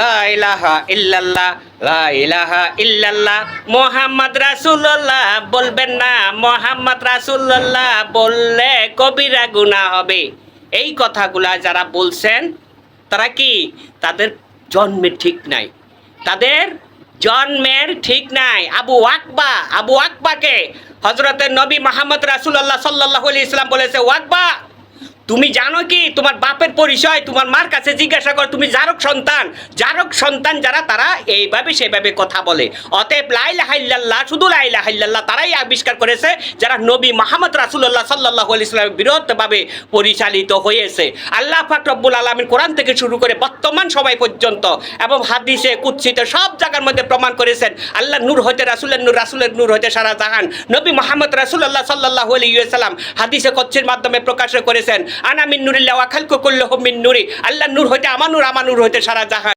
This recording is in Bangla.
লা ইলাহা ইল্লাল্লাহ, লা ইলাহা ইল্লাল্লাহ, মুহাম্মদ রাসূলুল্লাহ বলবেন না, মুহাম্মদ রাসূলুল্লাহ বললে কবিরা গুনাহ হবে। এই কথাগুলা যারা বলছেন তারা কি তাদের জন্মের ঠিক নাই, তাদের জন্মের ঠিক নাই। আবু আকবাকে হযরতের নবী মুহাম্মদ রাসূলুল্লাহ সাল্লাল্লাহু আলাইহি ওয়াসাল্লাম বলেছে, ওয়াকবা তুমি জানো কি তোমার বাপের পরিচয়? তোমার মার কাছে জিজ্ঞাসা কর, তুমি জারক সন্তান যারা তারা এইভাবে সেভাবে কথা বলে। অতএব লা ইলাহা ইল্লাল্লাহ, শুধু লা ইলাহা ইল্লাল্লাহ তারাই আবিষ্কার করেছে যারা নবী মুহাম্মদ রাসূলুল্লাহ সাল্লাল্লাহু আলাইহি ওয়াসাল্লামের বিরুদ্ধভাবে পরিচালিত হয়েছে। আল্লাহ পাক রব্বুল আলামিন কোরআন থেকে শুরু করে বর্তমান সময় পর্যন্ত এবং হাদিসে কুদসিতে সব জায়গার মধ্যে প্রমাণ করেছেন আল্লাহ নূর হইতে রাসূলের নূর, রাসূলের নূর হইতে সারা জাহান। নবী মুহাম্মদ রাসূলুল্লাহ সাল্লাল্লাহু আলাইহি ওয়াসাল্লাম হাদিসে কুদসির মাধ্যমে প্রকাশ করেছেন, আনা মিন নূরিল্লাহ ওয়া খালকু কুল্লুহুম মিন নূরি, আল্লাহর নূর হইতে আমার নূর, আমার নূর হইতে সারা জাহান।